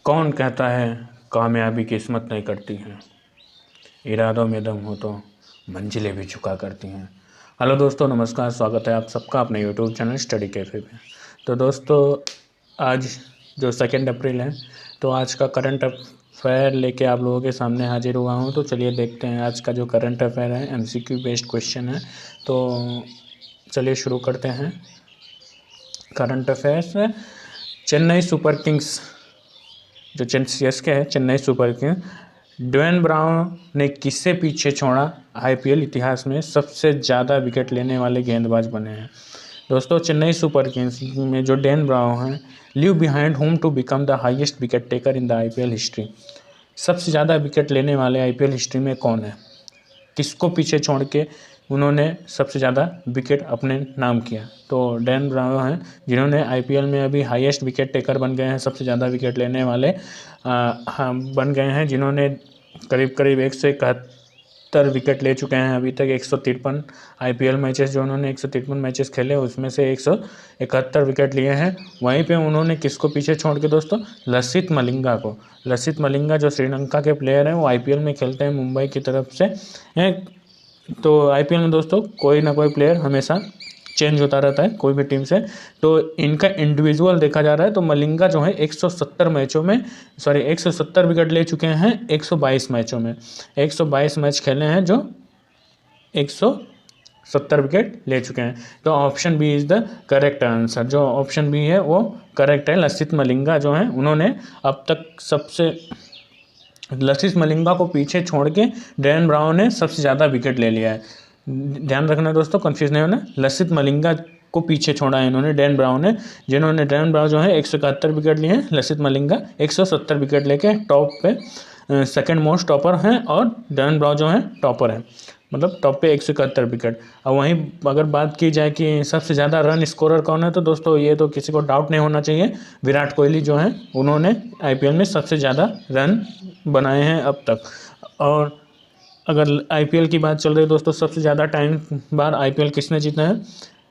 कौन कहता है कामयाबी किस्मत तय करती है, इरादों में दम हो तो मंजिलें भी झुका करती हैं। हेलो दोस्तों, नमस्कार, स्वागत है आप सबका अपने यूट्यूब चैनल स्टडी कैफ़े पे। तो दोस्तों, आज जो 2 अप्रैल है, तो आज का करंट अफेयर लेके आप लोगों के सामने हाजिर हुआ हूँ। तो चलिए देखते हैं आज का जो करंट अफेयर है, MCQ बेस्ड क्वेश्चन है। तो चलिए शुरू करते हैं। करंट अफेयर्स में चेन्नई सुपर किंग्स जो CSK है, Chennai Super Kings, Dwayne Bravo ने किससे पीछे छोड़ा? IPL इतिहास में सबसे ज़्यादा विकेट लेने वाले गेंदबाज बने हैं। दोस्तों, चेन्नई सुपर किंग्स में जो डेन ब्रावो हैं, leave behind home to become the highest wicket taker in the IPL history. सबसे ज़्यादा विकेट लेने वाले IPL हिस्ट्री में कौन है? किसको पीछे छोड़ के उन्होंने सबसे ज़्यादा विकेट अपने नाम किया? तो डेन ब्रावो हैं, जिन्होंने IPL में अभी हाईएस्ट विकेट टेकर बन गए हैं, सबसे ज़्यादा विकेट लेने वाले बन गए हैं, जिन्होंने करीब करीब 171 विकेट ले चुके हैं अभी तक। 153 IPL मैचेस जो उन्होंने 153 मैचेस खेले, उसमें से 171 विकेट लिए हैं। वहीं पे उन्होंने किसको पीछे छोड़ के दोस्तों? लसित मलिंगा को। लसित मलिंगा जो श्रीलंका के प्लेयर हैं, वो IPL में खेलते हैं मुंबई की तरफ से हैं। तो IPL में दोस्तों कोई ना कोई प्लेयर हमेशा चेंज होता रहता है कोई भी टीम से। तो इनका इंडिविजुअल देखा जा रहा है तो मलिंगा जो है 170 विकेट ले चुके हैं 122 मैचों में। 122 मैच खेले हैं जो 170 विकेट ले चुके हैं। तो option B is the correct answer. जो ऑप्शन बी है वो करेक्ट है। लसित मलिंगा जो है, उन्होंने अब तक लसित मलिंगा को पीछे छोड़ के डेन ब्रावो ने सबसे ज़्यादा विकेट ले लिया है। ध्यान रखना दोस्तों, कंफ्यूज नहीं होना। लसित मलिंगा को पीछे छोड़ा है इन्होंने, डेन ब्रावो ने, जिन्होंने डेन ब्रावो जो है 171 विकेट लिए हैं, लसित मलिंगा 170 विकेट लेके टॉप पे सेकंड मोस्ट टॉपर हैं, और डेन ब्रावो जो है टॉपर है, मतलब टॉप पे 171 विकेट। और वहीं अगर बात की जाए कि सबसे ज़्यादा रन स्कोरर कौन है, तो दोस्तों ये तो किसी को डाउट नहीं होना चाहिए, विराट कोहली जो हैं, उन्होंने IPL में सबसे ज़्यादा रन बनाए हैं अब तक। और अगर IPL की बात चल रही है दोस्तों, सबसे ज़्यादा टाइम बार IPL किसने जीता है,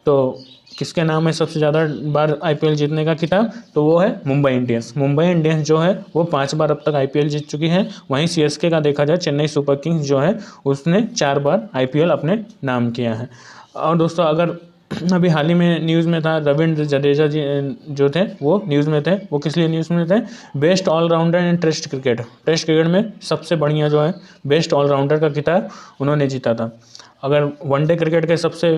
तो किसके नाम है सबसे ज़्यादा बार IPL जीतने का खिताब? तो वो है मुंबई इंडियंस। मुंबई इंडियंस जो है वो 5 बार अब तक IPL जीत चुकी है। वहीं CSK का देखा जाए, चेन्नई सुपर किंग्स जो है, उसने 4 बार IPL अपने नाम किया है। और दोस्तों, अगर अभी हाल ही में न्यूज़ में था, रविंद्र जडेजा जी जो थे वो न्यूज़ में थे। वो किस लिए न्यूज़ में थे? बेस्ट ऑलराउंडर इन टेस्ट क्रिकेट। टेस्ट क्रिकेट में सबसे बढ़िया जो है बेस्ट ऑलराउंडर का खिताब उन्होंने जीता था। अगर वनडे क्रिकेट के सबसे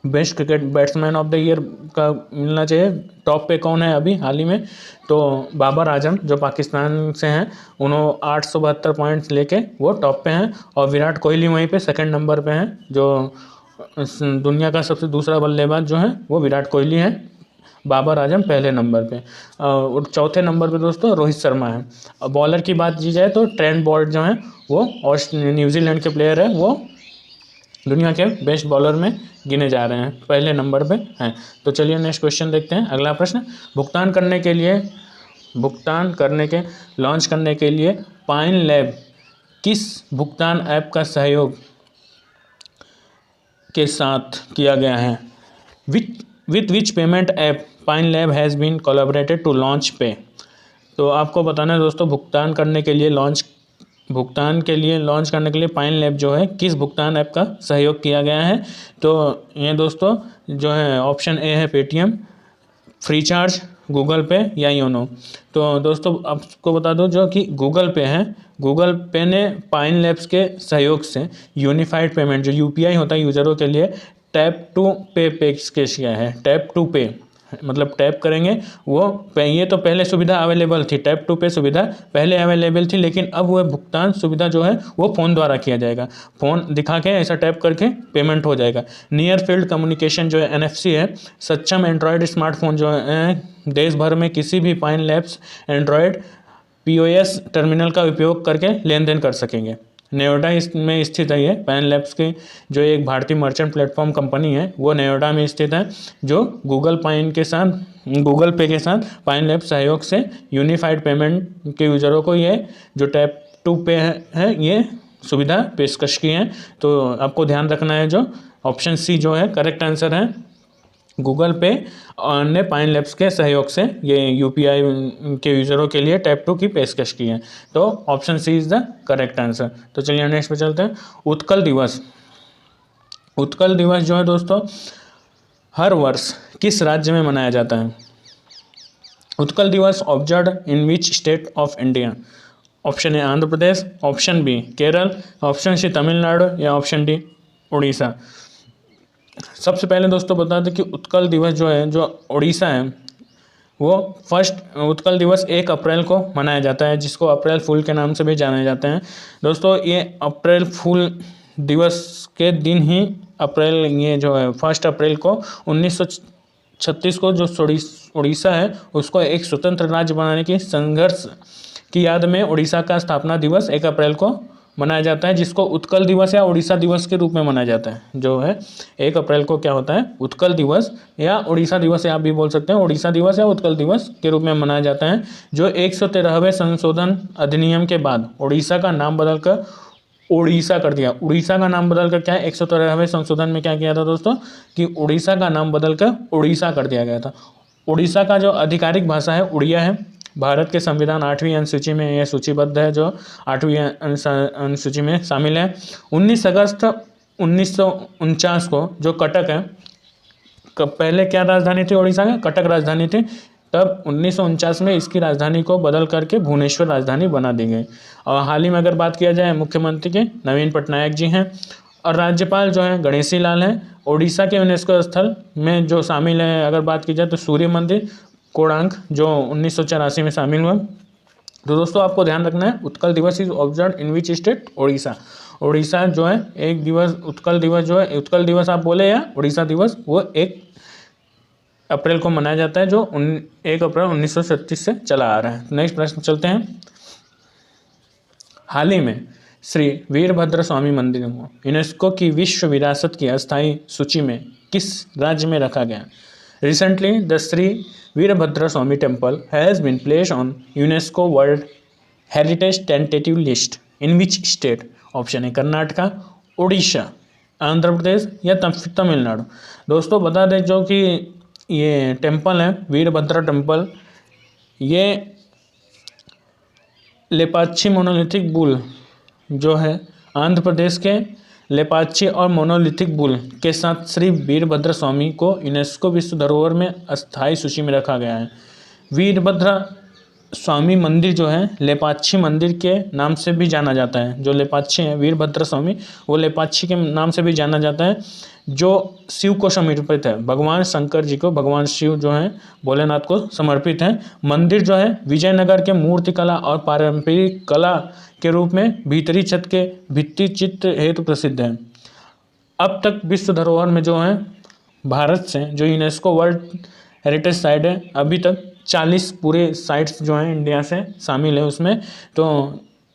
best cricket batsman of the year का मिलना चाहिए, टॉप पे कौन है अभी हाल ही में? तो बाबर आजम जो पाकिस्तान से हैं, उन्होंने 872 पॉइंट्स लेके वो टॉप पे हैं। और विराट कोहली वहीं पे सेकंड नंबर पे हैं। जो दुनिया का सबसे दूसरा बल्लेबाज जो है वो विराट कोहली है, बाबर आजम पहले नंबर पे। और चौथे नंबर पे दोस्तों रोहित शर्मा है। और बॉलर की बात की जाए तो ट्रेंट बोल्ट जो है वो न्यूजीलैंड के प्लेयर है, वो दुनिया के बेस्ट बॉलर में गिने जा रहे हैं, पहले नंबर पे हैं। तो चलिए नेक्स्ट क्वेश्चन देखते हैं। अगला प्रश्न, भुगतान करने के लॉन्च करने के लिए पाइन लैब किस भुगतान ऐप का सहयोग के साथ किया गया है? With which payment app Pine Lab has been collaborated to launch pay? तो आपको बताना है दोस्तों, भुगतान करने के लिए लॉन्च करने के लिए पाइन लैब जो है किस भुगतान ऐप का सहयोग किया गया है? तो ये दोस्तों जो है ऑप्शन ए है पेटीएम, फ्रीचार्ज, गूगल पे या योनो। तो दोस्तों आपको बता दो जो कि गूगल पे है, गूगल पे ने पाइन लैब्स के सहयोग से यूनिफाइड पेमेंट जो UPI होता है यूज़रों के लिए, टैप टू पे पेश किया है। टैप टू पे मतलब टैप करेंगे वो ये तो पहले सुविधा अवेलेबल थी, टैप टू पे सुविधा पहले अवेलेबल थी, लेकिन अब वह भुगतान सुविधा जो है वो फ़ोन द्वारा किया जाएगा। फ़ोन दिखा के ऐसा टैप करके पेमेंट हो जाएगा। नियर फील्ड कम्युनिकेशन जो है NFC है, सक्षम एंड्रॉयड स्मार्टफोन जो है देश भर में किसी भी pine labs Android POS terminal का उपयोग करके लेन देन कर सकेंगे। नोएडा में स्थित है ये पाइन लैब्स की जो एक भारतीय मर्चेंट प्लेटफॉर्म कंपनी है, वो नोएडा में स्थित है, जो गूगल पे के साथ पाइन लैब सहयोग से यूनिफाइड पेमेंट के यूज़रों को ये जो टैप टू पे है ये सुविधा पेशकश की है। तो आपको ध्यान रखना है, जो ऑप्शन C जो है करेक्ट आंसर है। गूगल पे और अन्य पाइन लैब्स के सहयोग से ये यूपीआई के यूज़रों के लिए टैप 2 की पेशकश की है। तो option C is the correct answer. तो चलिए नेक्स्ट पे चलते हैं। उत्कल दिवस। उत्कल दिवस जो है दोस्तों हर वर्ष किस राज्य में मनाया जाता है? Utkal Divas observed in which state of India? Option A Andhra Pradesh, option B Kerala, option C Tamil Nadu या ऑप्शन डी उड़ीसा। सबसे पहले दोस्तों बता दें कि उत्कल दिवस जो है, जो उड़ीसा है, वो फर्स्ट उत्कल दिवस 1 अप्रैल को मनाया जाता है, जिसको अप्रैल फूल के नाम से भी जाने जाते हैं। दोस्तों ये अप्रैल फूल दिवस के दिन ही ये जो है 1 अप्रैल को 1936 को जो उड़ीसा है उसको एक स्वतंत्र राज्य बनाने की संघर्ष की याद में उड़ीसा का स्थापना दिवस 1 अप्रैल को मनाया जाता है, जिसको उत्कल दिवस या उड़ीसा दिवस के रूप में मनाया जाता है। जो है 1 अप्रैल को क्या होता है, उत्कल दिवस या उड़ीसा दिवस या आप भी बोल सकते हैं, उड़ीसा दिवस या उत्कल दिवस के रूप में मनाया जाता है। जो 113वें संशोधन अधिनियम के बाद उड़ीसा का नाम बदलकर उड़ीसा कर दिया। उड़ीसा का नाम बदलकर क्या है, 113वें संशोधन में क्या किया था दोस्तों कि उड़ीसा का नाम बदलकर उड़ीसा कर दिया गया था। उड़ीसा का जो आधिकारिक भाषा है उड़िया है। भारत के संविधान 8वीं अनुसूची में यह सूचीबद्ध है, जो 8वीं अनुसूची में शामिल है। 19 अगस्त 1949 को जो कटक है, पहले क्या राजधानी थी उड़ीसा का, कटक राजधानी थी। तब 1949 में इसकी राजधानी को बदल करके भुवनेश्वर राजधानी बना दी गई। और हाल ही में अगर बात किया जाए, मुख्यमंत्री के नवीन पटनायक जी हैं और राज्यपाल जो है गणेशी लाल हैं। उड़ीसा के यूनेस्को स्थल में जो शामिल है, अगर बात की जाए तो सूर्य मंदिर कोणार्क जो 1984 में शामिल हुआ। तो दोस्तों आपको ध्यान रखना है, उत्कल दिवस is observed in which state? Orissa. Orissa जो है एक दिवस, उत्कल दिवस जो है, उत्कल दिवस आप बोले या उड़ीसा दिवस, वो 1 अप्रैल को मनाया जाता है, जो 1 अप्रैल 1936 से चला आ रहा है। नेक्स्ट प्रश्न चलते हैं। हाल ही में श्री वीरभद्र स्वामी मंदिर को यूनेस्को की विश्व विरासत की अस्थायी सूची में किस राज्य में रखा गया? Recently the Shri Virabhadra Swamy temple has been placed on UNESCO world heritage tentative list in which state? Option A Karnataka, Orissa, Andhra Pradesh या तमिलनाडु। दोस्तों बता दें जो कि ये टेम्पल है वीरभद्र टेम्पल, ये लेपाक्षी मोनोलिथिक बुल जो है आंध्र प्रदेश के लेपाक्षी और मोनोलिथिक बुल के साथ श्री वीरभद्र स्वामी को यूनेस्को विश्व धरोहर में अस्थायी सूची में रखा गया है। वीरभद्र स्वामी मंदिर जो है लेपाक्षी मंदिर के नाम से भी जाना जाता है। जो लेपाक्षी है वीरभद्र स्वामी, वो लेपाक्षी के नाम से भी जाना जाता है, जो शिव को समर्पित है। भगवान शंकर जी को, भगवान शिव जो है भोलेनाथ को समर्पित है। मंदिर जो है विजयनगर के मूर्तिकला और पारंपरिक कला के रूप में भीतरी छत के भित्ति चित्र हेतु प्रसिद्ध है। अब तक विश्व धरोहर में जो है भारत से जो यूनेस्को वर्ल्ड हेरिटेज साइट है, अभी तक 40 पूरे साइट्स जो हैं इंडिया से शामिल है उसमें। तो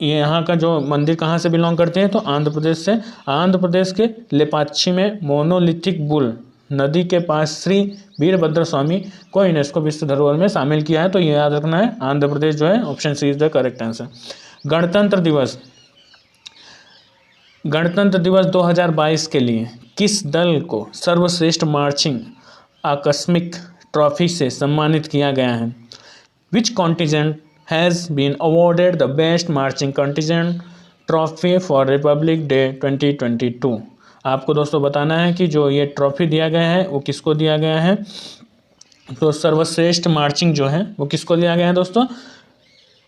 ये यहाँ का जो मंदिर कहाँ से बिलोंग करते हैं, तो आंध्र प्रदेश से। आंध्र प्रदेश के लेपाक्षी में मोनोलिथिक बुल नदी के पास श्री वीरभद्र स्वामी को यूनेस्को विश्व धरोहर में शामिल किया है। तो ये याद रखना है, आंध्र प्रदेश जो है, option C is the correct answer. Ganatantra Divas. गणतंत्र दिवस 2022 के लिए किस दल को सर्वश्रेष्ठ मार्चिंग आकस्मिक ट्रॉफी से सम्मानित किया गया है? Which contingent has been awarded the best marching contingent trophy for republic day 2022? आपको दोस्तों बताना है कि जो ये ट्रॉफी दिया गया है वो किसको दिया गया है। तो सर्वश्रेष्ठ मार्चिंग जो है वो किसको दिया गया है दोस्तों?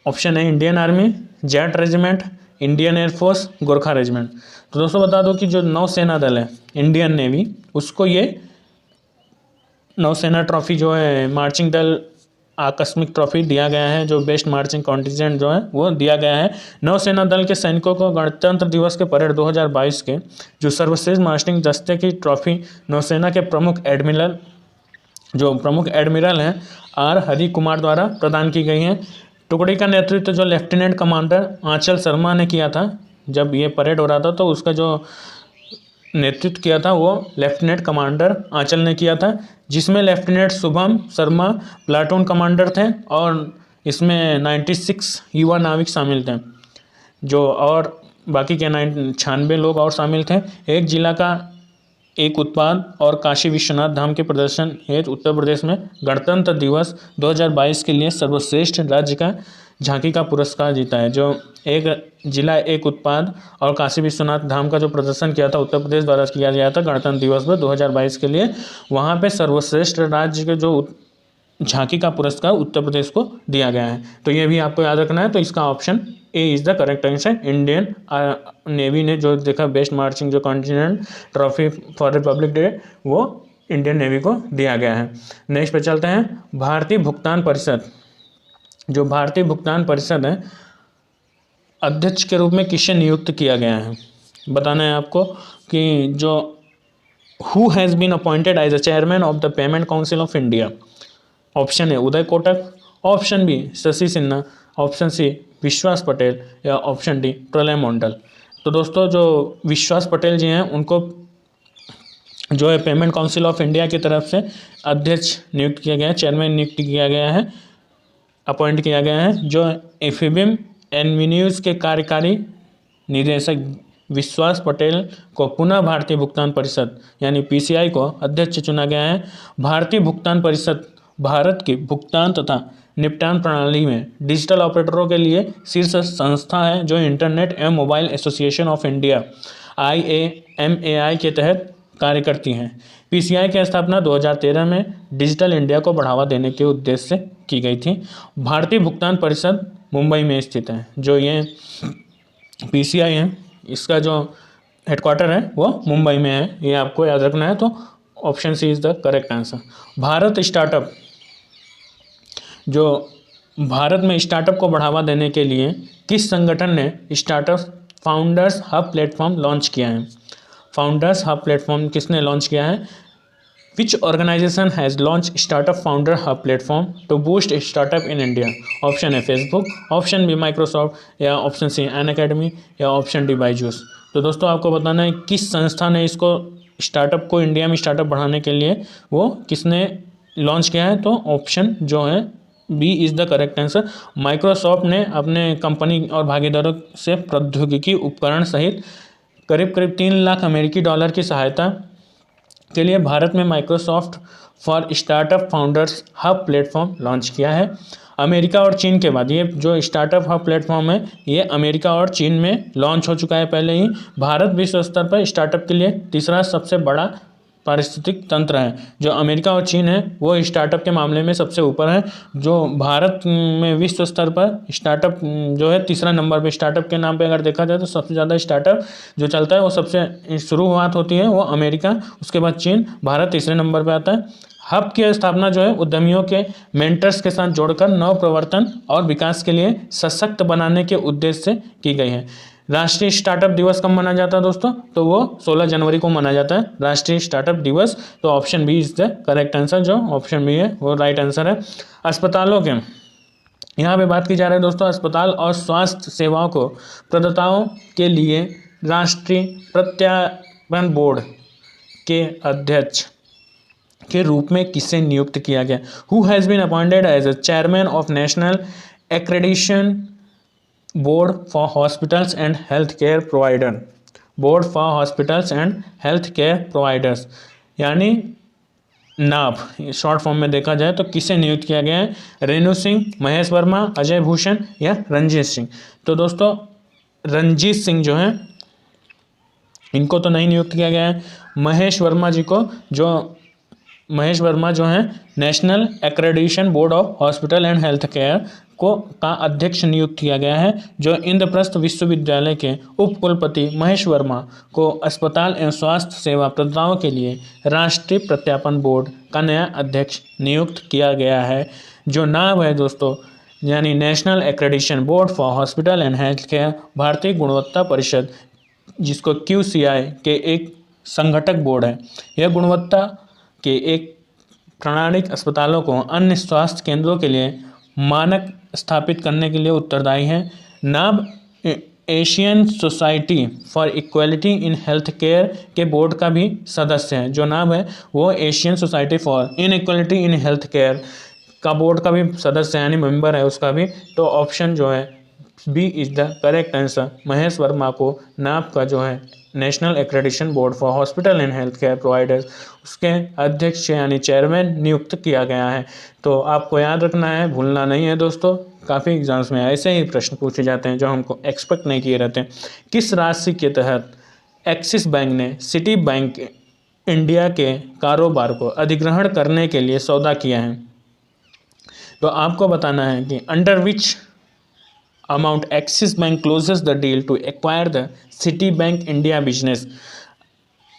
ऑप्शन है Indian army, jet regiment, Indian air force, Gorkha regiment. तो दोस्तों बता दो कि जो नौसेना दल है इंडियन नेवी, उसको ये नौसेना ट्रॉफी जो है मार्चिंग दल आकस्मिक ट्रॉफी दिया गया है। जो बेस्ट मार्चिंग कॉन्टिजेंट जो है वो दिया गया है। नौसेना दल के सैनिकों को गणतंत्र दिवस के परेड 2022 के जो सर्वश्रेष्ठ मार्चिंग दस्ते की ट्रॉफी नौसेना के प्रमुख एडमिरल हैं आर हरि कुमार द्वारा प्रदान की गई हैं। टुकड़ी का नेतृत्व जो लेफ्टिनेंट कमांडर आंचल शर्मा ने किया था। जब ये परेड हो रहा था तो उसका जो नेतृत्व किया था वो लेफ्टिनेंट कमांडर आंचल ने किया था, जिसमें lieutenant Shubham Sharma platoon commander थे और इसमें 96 युवा नाविक शामिल थे, जो और बाकी के 96 लोग और शामिल थे। एक जिला का एक उत्पाद और काशी विश्वनाथ धाम के प्रदर्शन हेतु उत्तर प्रदेश में गणतंत्र दिवस 2022 के लिए सर्वश्रेष्ठ राज्य का झांकी का पुरस्कार जीता है। जो एक जिला एक उत्पाद और काशी विश्वनाथ धाम का जो प्रदर्शन किया था उत्तर प्रदेश द्वारा किया गया था गणतंत्र दिवस में 2022 के लिए, वहाँ पे सर्वश्रेष्ठ राज्य के जो झांकी का पुरस्कार उत्तर प्रदेश को दिया गया है। तो ये भी आपको याद रखना है। तो इसका option A is the correct answer. Indian navy ने जो देखा बेस्ट मार्चिंग जो continent trophy for republic day वो इंडियन नेवी को दिया गया है। नेक्स्ट पे चलते हैं। भारतीय भुगतान परिषद, जो भारतीय भुगतान परिषद है, अध्यक्ष के रूप में किसे नियुक्त किया गया है? बताना है आपको कि जो who has been appointed as a chairman of the payment council of India. Option A Uday Kotak, option B Shashi Sinha, option C Vishwas Patel या ऑप्शन डी प्रलय मंडल। तो दोस्तों जो विश्वास पटेल जी हैं उनको जो है पेमेंट काउंसिल ऑफ इंडिया की तरफ से अध्यक्ष नियुक्त किया गया है, चेयरमैन नियुक्त किया गया है, अपॉइंट किया गया है। जो एफिबिम एनवीन्यूज़ के कार्यकारी निदेशक विश्वास पटेल को पुनः भारतीय भुगतान परिषद यानी पीसीआई को अध्यक्ष चुना गया है। भारतीय भुगतान परिषद भारत की भुगतान तथा निपटान प्रणाली में डिजिटल ऑपरेटरों के लिए शीर्ष संस्था है जो इंटरनेट एवं mobile association of India IAMAI के तहत कार्य करती हैं। पीसीआई की स्थापना 2013 में डिजिटल इंडिया को बढ़ावा देने के उद्देश्य से की गई थी। भारतीय भुगतान परिषद मुंबई में स्थित है। जो ये पीसीआई है इसका जो हेडक्वार्टर है वो मुंबई में है, ये आपको याद रखना है। तो option C is the correct answer. Bharat startup, जो भारत में स्टार्टअप को बढ़ावा देने के लिए किस संगठन ने startup founders hub platform launch किया है? फाउंडर्स हब प्लेटफॉर्म किसने लॉन्च किया है? Which organization has launch startup founder hub platform to boost startup in India? Option है फेसबुक, ऑप्शन बी माइक्रोसॉफ्ट या ऑप्शन सी अन अकेडमी या option D Byju's. तो दोस्तों आपको बताना है किस संस्था ने इसको स्टार्टअप को इंडिया में स्टार्टअप बढ़ाने के लिए वो किसने लॉन्च किया है? तो ऑप्शन जो है B is the correct answer. Microsoft ने अपने कंपनी और भागीदारों से प्रौद्योगिकी उपकरण सहित करीब 3 लाख अमेरिकी डॉलर की सहायता के लिए भारत में Microsoft for startup founders hub platform launch किया है। अमेरिका और चीन के बाद ये जो स्टार्टअप हब प्लेटफॉर्म है ये अमेरिका और चीन में लॉन्च हो चुका है पहले ही। भारत विश्व स्तर पर स्टार्टअप के लिए तीसरा सबसे बड़ा पारिस्थितिक तंत्र है। जो अमेरिका और चीन है वो स्टार्टअप के मामले में सबसे ऊपर है। जो भारत में विश्व स्तर पर स्टार्टअप जो है तीसरा नंबर पे, स्टार्टअप के नाम पे अगर देखा जाए तो सबसे ज़्यादा स्टार्टअप जो चलता है वो सबसे शुरुआत होती है वो अमेरिका, उसके बाद चीन, भारत तीसरे नंबर पे आता है। हब की स्थापना जो है उद्यमियों के मेंटर्स के साथ जोड़कर नव प्रवर्तन और विकास के लिए सशक्त बनाने के उद्देश्य से की गई है। राष्ट्रीय स्टार्टअप दिवस कब मनाया जाता है दोस्तों? तो वो 16 जनवरी को मनाया जाता है राष्ट्रीय स्टार्टअप दिवस। तो option B is the correct answer. जो ऑप्शन बी है वो राइट आंसर है। अस्पतालों के यहाँ पे बात की जा रही है दोस्तों, अस्पताल और स्वास्थ्य सेवाओं को प्रदाताओं के लिए राष्ट्रीय प्रत्यायन बोर्ड के अध्यक्ष के रूप में किसे नियुक्त किया गया? Who has been appointed as a chairman of national accreditation board for hospitals and health care provider, board for hospitals and health care providers यानी नाप शॉर्ट फॉर्म में देखा जाए तो किसे नियुक्त किया गया है? रेणु सिंह, महेश वर्मा, अजय भूषण या रंजीत सिंह। तो दोस्तों रंजीत सिंह जो हैं इनको तो नहीं नियुक्त किया गया है। महेश वर्मा जो हैं national accreditation board of hospital and health care को का अध्यक्ष नियुक्त किया गया है। जो इंद्रप्रस्थ विश्वविद्यालय के उप कुलपति महेश वर्मा को अस्पताल एवं स्वास्थ्य सेवा प्रदाताओं के लिए राष्ट्रीय प्रत्यापन बोर्ड का नया अध्यक्ष नियुक्त किया गया है। जो नाम है दोस्तों यानी national accreditation board for hospital and health care, भारतीय गुणवत्ता परिषद जिसको QCI के एक संगठक बोर्ड है। यह गुणवत्ता के एक प्रणालिक अस्पतालों को अन्य स्वास्थ्य केंद्रों के लिए मानक स्थापित करने के लिए उत्तरदायी है। नाब Asian society for equality in health care के बोर्ड का भी सदस्य है। जो नाम है वो Asian society for inequality in health care का बोर्ड का भी सदस्य यानी मेंबर है उसका भी। तो ऑप्शन जो है B is the correct answer. Mahesh Verma को नाब का जो है national accreditation board for hospital and health care providers, उसके अध्यक्ष यानी चेयरमैन नियुक्त किया गया है। तो आपको याद रखना है, भूलना नहीं है दोस्तों। काफ़ी एग्जाम्स में ऐसे ही प्रश्न पूछे जाते हैं जो हमको एक्सपेक्ट नहीं किए रहते हैं। किस राशि के तहत एक्सिस बैंक ने सिटी बैंक इंडिया के कारोबार को अधिग्रहण करने के लिए सौदा किया है? तो आपको बताना है कि under which amount Axis Bank closes the deal to acquire the Citibank India business.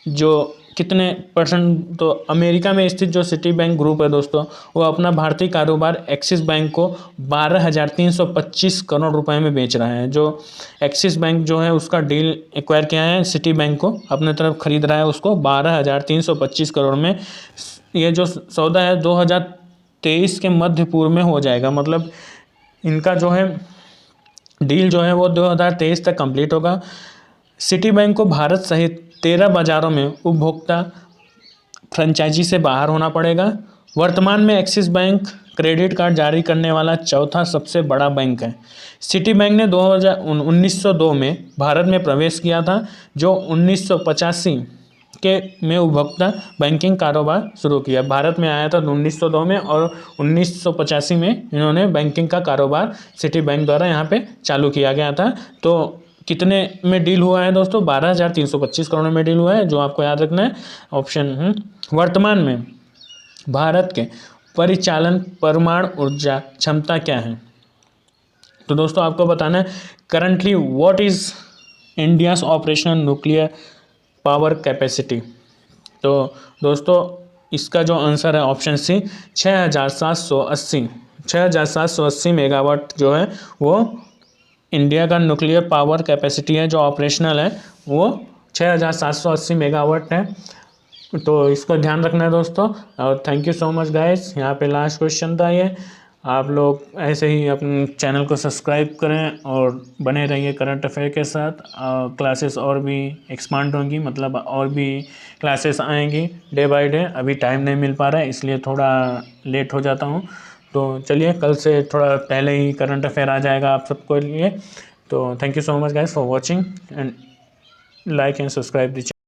जो कितने परसेंट, तो अमेरिका में स्थित जो सिटी बैंक ग्रुप है दोस्तों, वो अपना भारतीय कारोबार एक्सिस बैंक को 12,325 करोड़ रुपए में बेच रहा है। जो एक्सिस बैंक जो है उसका डील एक्वायर किया है, सिटी बैंक को अपने तरफ खरीद रहा है उसको 12,325 करोड़ में। ये जो सौदा है 2023 के मध्य पूर्व में हो जाएगा, मतलब इनका जो है डील जो है वो 2023 तक कंप्लीट होगा। सिटी बैंक को भारत सहित 13 बाजारों में उपभोक्ता फ्रेंचाइजी से बाहर होना पड़ेगा। वर्तमान में एक्सिस बैंक क्रेडिट कार्ड जारी करने वाला चौथा सबसे बड़ा बैंक है। सिटी बैंक ने 1902 में भारत में प्रवेश किया था, जो 1985 के में उपभोक्ता बैंकिंग कारोबार शुरू किया। भारत में आया था 1902 में और 1985 में इन्होंने बैंकिंग का कारोबार सिटी बैंक द्वारा यहाँ पे चालू किया गया था। तो कितने में डील हुआ है दोस्तों? 12,325 करोड़ में डील हुआ है, जो आपको याद रखना है ऑप्शन। वर्तमान में भारत के परिचालन परमाणु ऊर्जा क्षमता क्या है? तो दोस्तों आपको बताना है currently what is India's operational nuclear power capacity. तो दोस्तों इसका जो आंसर है ऑप्शन सी 6,780 मेगावाट जो है वो इंडिया का न्यूक्लियर पावर कैपेसिटी है, जो ऑपरेशनल है वो 6,780 मेगावाट है। तो इसको ध्यान रखना है दोस्तों। और thank you so much guys. यहाँ पे लास्ट क्वेश्चन था ये। आप लोग ऐसे ही अपने चैनल को सब्सक्राइब करें और बने रहिए करंट अफेयर के साथ। क्लासेस और भी एक्सपांड होंगी, मतलब और भी क्लासेस आएंगी डे बाय डे। अभी टाइम नहीं मिल पा रहा है इसलिए थोड़ा लेट हो जाता हूँ। तो चलिए कल से थोड़ा पहले ही करंट अफेयर आ जाएगा आप सबको लिए। तो thank you so much guys for watching and like and subscribe the